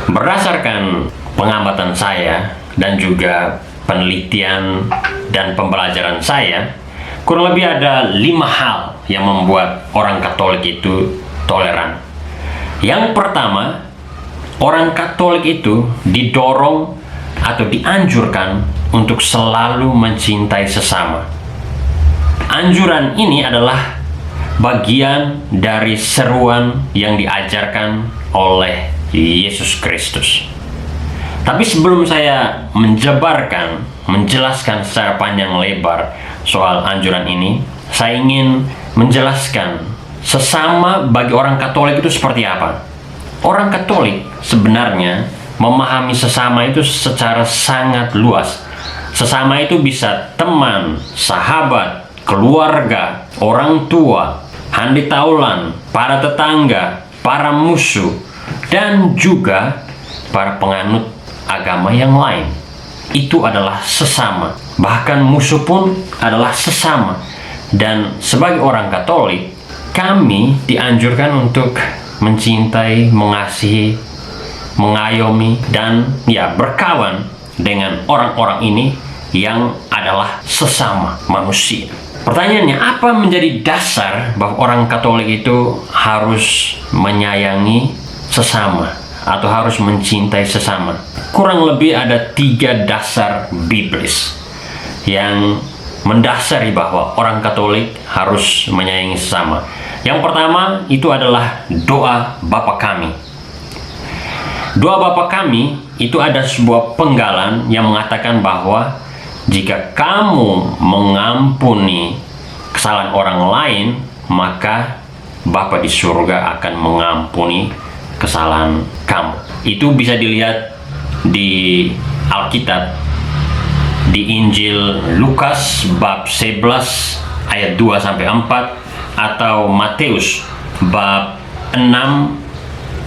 Berdasarkan pengamatan saya dan juga penelitian dan pembelajaran saya, kurang lebih ada 5 hal yang membuat orang Katolik itu toleran. Yang pertama, orang Katolik itu didorong atau dianjurkan untuk selalu mencintai sesama. Anjuran ini adalah bagian dari seruan yang diajarkan oleh Yesus Kristus. Tapi sebelum saya menjelaskan secara panjang lebar soal anjuran ini, saya ingin menjelaskan sesama bagi orang Katolik itu seperti apa. Orang Katolik sebenarnya memahami sesama itu secara sangat luas. Sesama itu bisa teman, sahabat, keluarga, orang tua, handitaulan, para tetangga, para musuh, dan juga para penganut agama yang lain. Itu adalah sesama. Bahkan musuh pun adalah sesama. Dan sebagai orang Katolik, kami dianjurkan untuk mencintai, mengasihi, mengayomi, dan berkawan dengan orang-orang ini yang adalah sesama manusia. Pertanyaannya, apa menjadi dasar bahwa orang Katolik itu harus menyayangi sesama atau harus mencintai sesama? Kurang lebih ada 3 dasar biblis yang mendasari bahwa orang Katolik harus menyayangi sesama. Yang pertama itu adalah doa Bapa Kami. Doa Bapa Kami itu ada sebuah penggalan yang mengatakan bahwa jika kamu mengampuni kesalahan orang lain, maka Bapa di surga akan mengampuni kesalahan kamu. Itu bisa dilihat di Alkitab, di Injil Lukas bab 11 ayat 2-4, atau Matius bab 6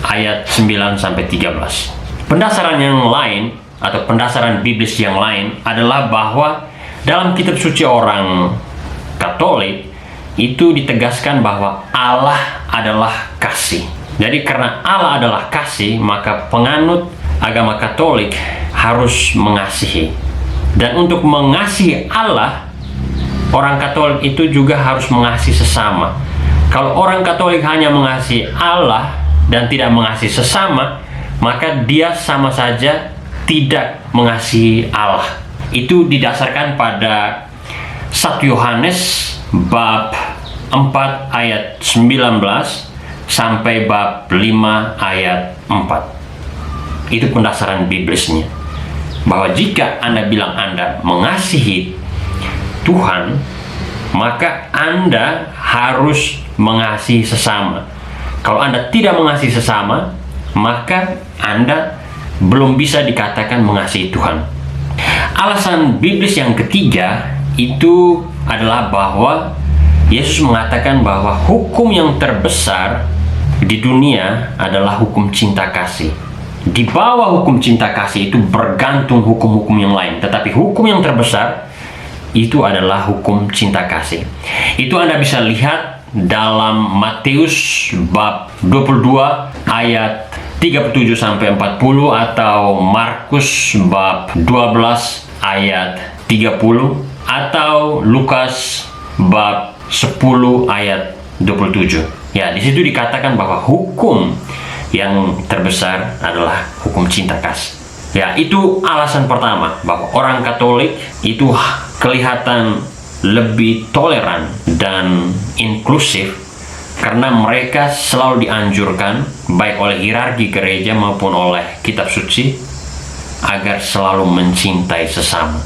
ayat 9-13. Pendasaran yang lain atau pendasaran biblis yang lain adalah bahwa dalam kitab suci orang Katolik itu ditegaskan bahwa Allah adalah kasih. Jadi karena Allah adalah kasih, maka penganut agama Katolik harus mengasihi. Dan untuk mengasihi Allah, orang Katolik itu juga harus mengasihi sesama. Kalau orang Katolik hanya mengasihi Allah dan tidak mengasihi sesama, maka dia sama saja tidak mengasihi Allah. Itu didasarkan pada 1 Yohanes bab 4 ayat 19 sampai bab 5 ayat 4. Itu pendasaran biblisnya, bahwa jika Anda bilang Anda mengasihi Tuhan, maka Anda harus mengasihi sesama. Kalau Anda tidak mengasihi sesama, maka Anda belum bisa dikatakan mengasihi Tuhan. Alasan biblis yang ketiga itu adalah bahwa Yesus mengatakan bahwa hukum yang terbesar di dunia adalah hukum cinta kasih. Di bawah hukum cinta kasih itu bergantung hukum-hukum yang lain, tetapi hukum yang terbesar itu adalah hukum cinta kasih. Itu Anda bisa lihat dalam Matius bab 22 ayat 37-40, atau Markus bab 12 ayat 30, atau Lukas bab 10 ayat 27. Ya, di situ dikatakan bahwa hukum yang terbesar adalah hukum cinta kasih. Ya, itu alasan pertama bahwa orang Katolik itu kelihatan lebih toleran dan inklusif, karena mereka selalu dianjurkan baik oleh hierarki gereja maupun oleh kitab suci agar selalu mencintai sesama.